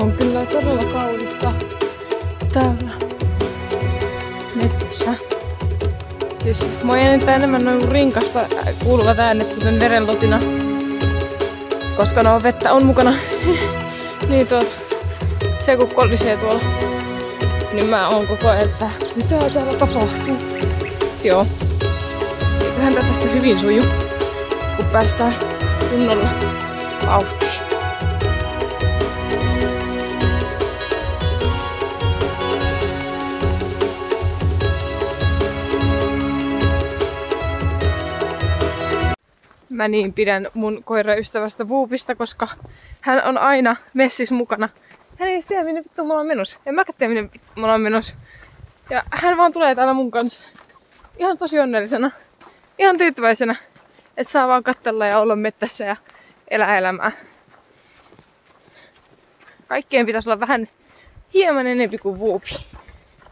on kyllä todella kaunista täällä metsässä. Siis mua jännittää enemmän noin rinkasta kuuluvat äänet, kuten verenlotina. Koska no vettä on mukana. Niin se kun kolisee tuolla, niin mä oon koko ajan, että mitä täällä tapahtuu. Joo. Eiköhän tää tästä hyvin suju, kun päästään kunnolla vauhtiin. Mä niin pidän mun koiraystävästä Boopista, koska hän on aina messissä mukana. Hän ei edes tiedä, minne vittu me ollaan menossa. En mäkään tiedä, minne me ollaan menossa. Ja hän vaan tulee täällä mun kanssa. Ihan tosi onnellisena. Ihan tyytyväisenä. Että saa vaan katsella ja olla mettässä ja elää elämää. Kaikkien pitäisi olla vähän hieman enempi kuin Boopi.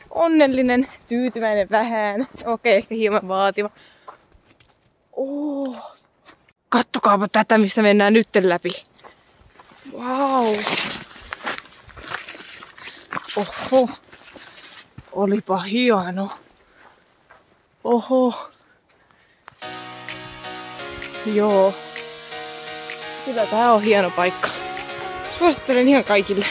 Onnellinen, tyytyväinen vähän. Okei, ehkä hieman vaativa. Kattokaapa tätä, mistä mennään nyt läpi. Vau. Oho. Olipa hieno. Oho. Joo. Kyllä tää on hieno paikka. Suosittelen ihan kaikille.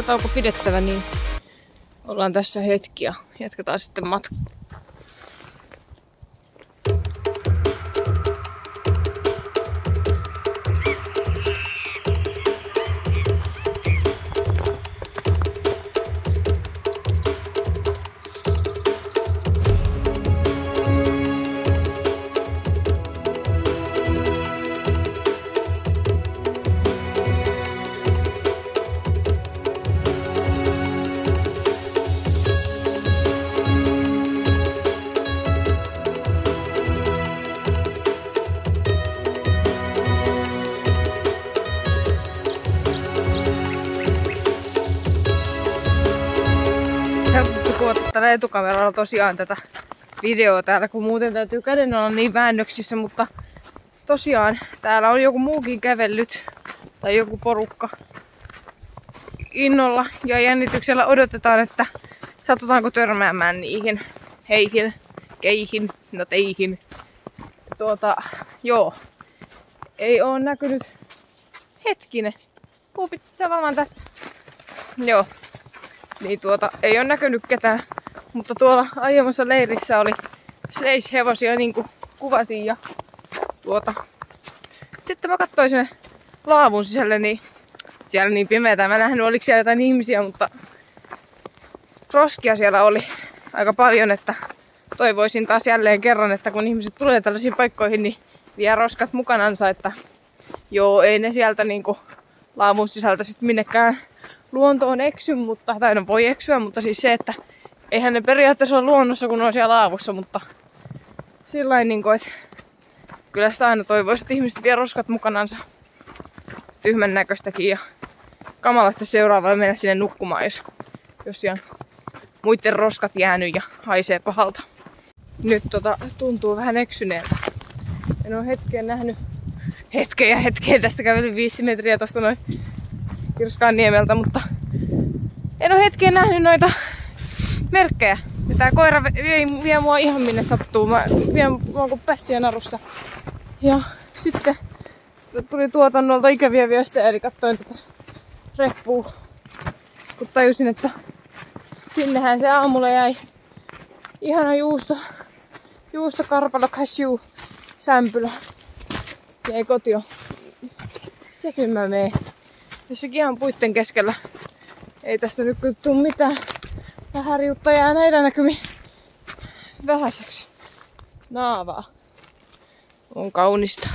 Tauko pidettävä, niin ollaan tässä hetki ja jatketaan sitten matkaa. Tällä etukameralla tosiaan tätä videoa täällä, kun muuten täytyy käden olla niin väännöksissä, mutta tosiaan täällä on joku muukin kävellyt tai joku porukka innolla ja jännityksellä odotetaan, että satutaanko törmäämään niihin heihin, keihin, no teihin. Joo, ei oo näkynyt hetkinen. Puupit tavallaan tästä. Joo. Niin ei oo näkynyt ketään, mutta tuolla aiemmassa leirissä oli sledge-hevosia niin kuin kuvasin ja Sitten mä katsoin sinne laavun sisälle, niin siellä niin pimeätä. Mä en nähnyt, oliko siellä jotain ihmisiä, mutta roskia siellä oli aika paljon, että toivoisin taas jälleen kerran, että kun ihmiset tulee tällaisiin paikkoihin, niin vie roskat mukanansa, että joo, ei ne sieltä niinku laavun sisältä sit minnekään luontoon eksy, tai no voi eksyä, mutta siis se, että eihän ne periaatteessa ole luonnossa, kun on siellä laavussa, mutta sillain niinku, että kyllä sitä aina toivoisi, että ihmiset vie roskat mukanansa. Tyhmän näköistäkin ja kamalasti seuraavalle mennä sinne nukkumaan, jos siellä muiden roskat jäänyt ja haisee pahalta. Nyt tuntuu vähän eksyneeltä. En ole hetkeen nähnyt. Hetkeen tästä kävelin 5 metriä tosta noin Kirskanniemeltä, mutta En oo hetken nähnyt noita merkkejä. Ja tää koira vie mua ihan minne sattuu. Mä vien mua kuin pässiä narussa. Ja sitten tuli tuotannolta ikäviä viestejä, eli katsoin tätä reppua. Kun tajusin, että sinnehän se aamulla jäi ihana juustokarpalo cashew sämpylä. Jäi kotio. Se mä meen. Jossakin ihan puitten keskellä. Ei tästä nyt tuu mitään. Häriutta jää näillä näkymin vähäiseksi. Naavaa. On kaunista.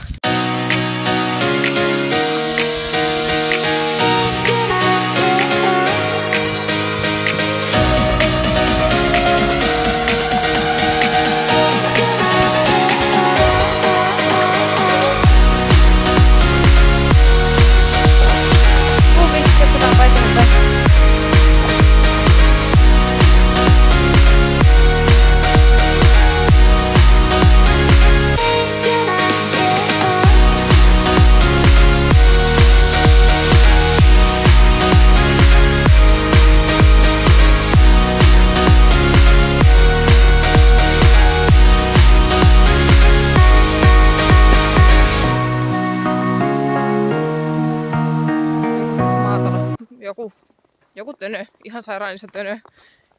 Joku tönö, ihan sairaan iso tönö.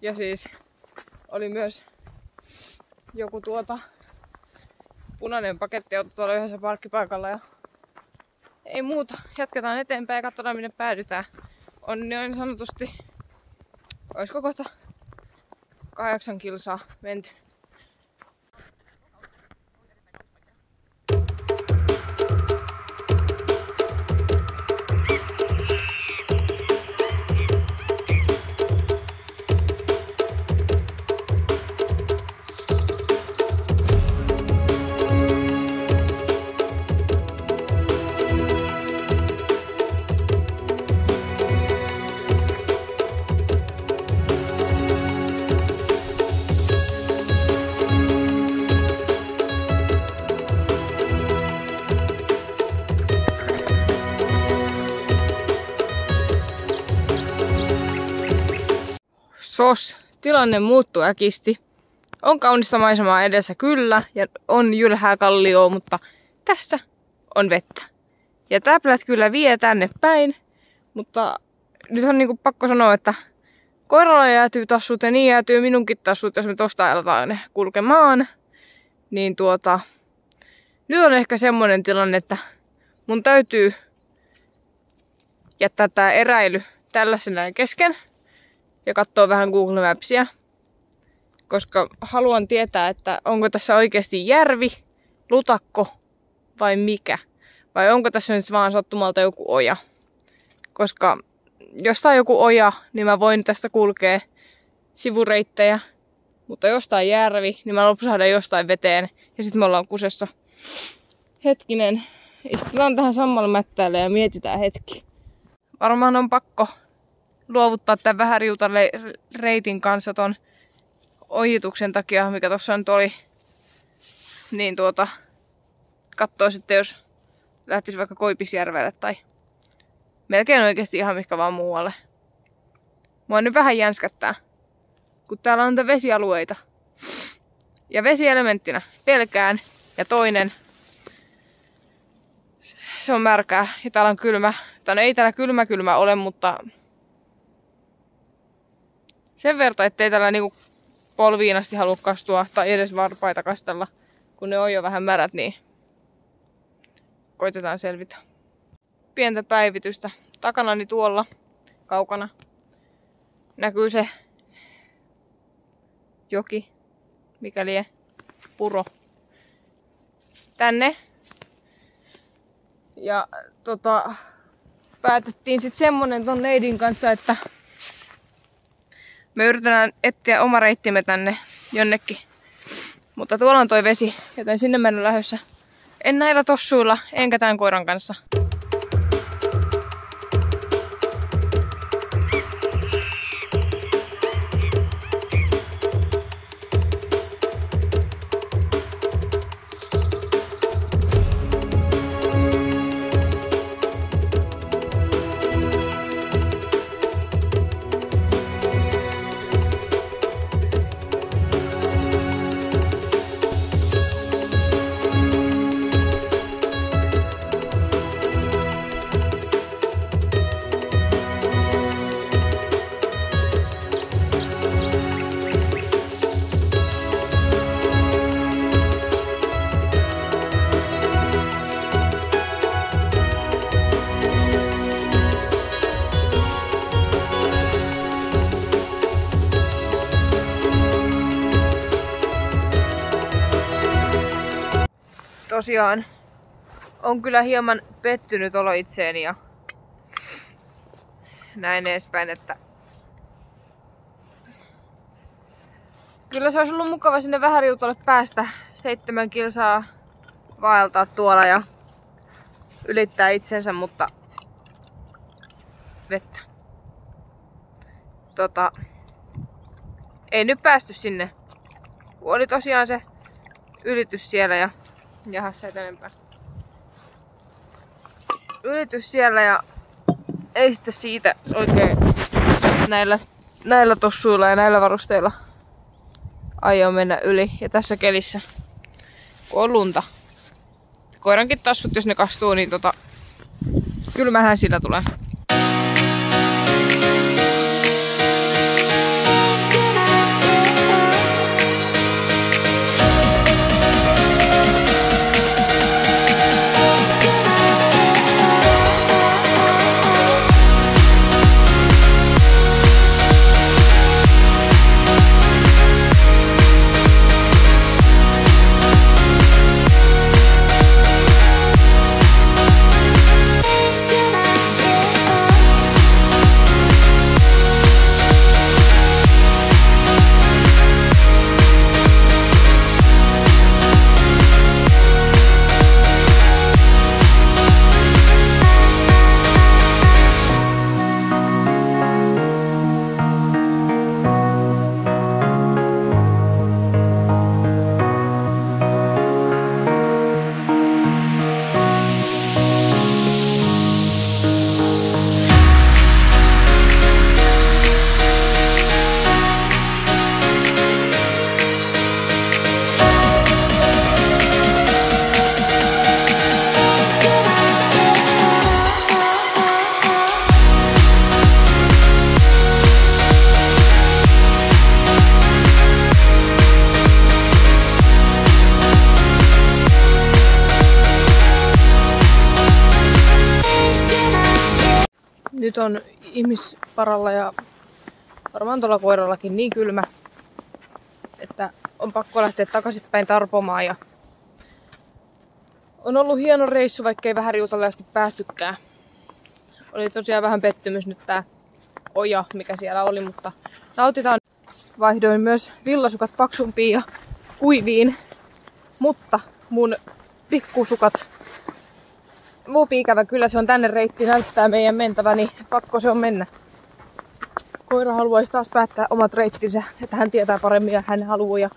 Ja siis oli myös joku punainen pakettiauto tuolla yhdessä parkkipaikalla. Ja ei muuta, jatketaan eteenpäin ja katsotaan minne päädytään. On niin sanotusti, olisiko kohta 8 kilsaa menty. Tilanne muuttuu äkisti. On kaunista maisemaa edessä kyllä ja on jylhää kallioa, mutta tässä on vettä. Ja täplät kyllä vie tänne päin, mutta nyt on niinku pakko sanoa, että koiralla jäätyy tassut ja niin jäätyy minunkin tassut, jos me tosta aletaan ne kulkemaan. Niin nyt on ehkä semmonen tilanne, että mun täytyy jättää tää eräily tällaisena kesken. Ja katsoo vähän Google Mapsia, koska haluan tietää, että onko tässä oikeasti järvi, lutakko vai mikä. Vai onko tässä nyt vaan sattumalta joku oja. Koska jos tää on joku oja, niin mä voin tästä kulkea sivureittejä. Mutta jostain järvi, niin mä lopusahdan jostain veteen. Ja sitten me ollaan kusessa. Hetkinen, istutaan tähän sammalle mättäälle ja mietitään hetki. Varmaan on pakko luovuttaa tämän vähän riutan reitin kanssa ton ojituksen takia, mikä tossa nyt oli. Niin kattoo sitten, jos lähtisi vaikka Koipisjärvelle tai melkein oikeasti ihan mikä vaan muualle. Mua nyt vähän jänskättää, kun täällä on vesialueita. Ja vesielementtinä pelkään ja toinen, se on märkää ja täällä on kylmä. No ei täällä kylmä ole, mutta sen verran, ettei täällä niinku polviin asti halua kastua tai edes varpaita kastella, kun ne on jo vähän märät, niin koitetaan selvitä. Pientä päivitystä. Takanani tuolla kaukana näkyy se joki, mikä lie puro. Tänne. Ja päätettiin sitten semmonen ton neidin kanssa, että me yritetään etsiä oma reittimme tänne jonnekin. Mutta tuolla on toi vesi, joten sinne mennään lähdössä. En näillä tossuilla, enkä tämän koiran kanssa. tosiaan on kyllä hieman pettynyt olo itseeni ja näin edespäin, että kyllä se olisi ollut mukava sinne Vähäriutolle päästä 7 kilsaa vaeltaa tuolla ja ylittää itsensä, mutta vettä. Ei nyt päästy sinne. Oli tosiaan se ylitys siellä ja jahas se eteenpäin. Ylitys siellä ja ei sitten siitä oikein näillä tossuilla ja näillä varusteilla aio mennä yli. Ja tässä kelissä, kun on lunta. Koirankin tassut, jos ne kastuu, niin kylmähän sillä tulee. Nyt on ihmisparalla ja varmaan tuolla koirallakin niin kylmä, että on pakko lähteä takaisinpäin tarpomaan. Ja on ollut hieno reissu, vaikkei Vähäriutolle asti päästykään. Oli tosiaan vähän pettymys nyt tää oja, mikä siellä oli, mutta nautitaan. Vaihdoin myös villasukat paksumpiin ja kuiviin, mutta mun pikkusukat muupi ikävä kyllä, se on tänne reitti näyttää meidän mentävä, niin pakko se on mennä. Koira haluaisi taas päättää omat reittinsä, että hän tietää paremmin ja hän haluaa. Ja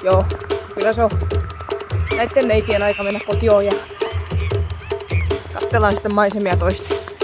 joo, kyllä se on näitten neitien aika mennä kotioon ja katsellaan sitten maisemia toista.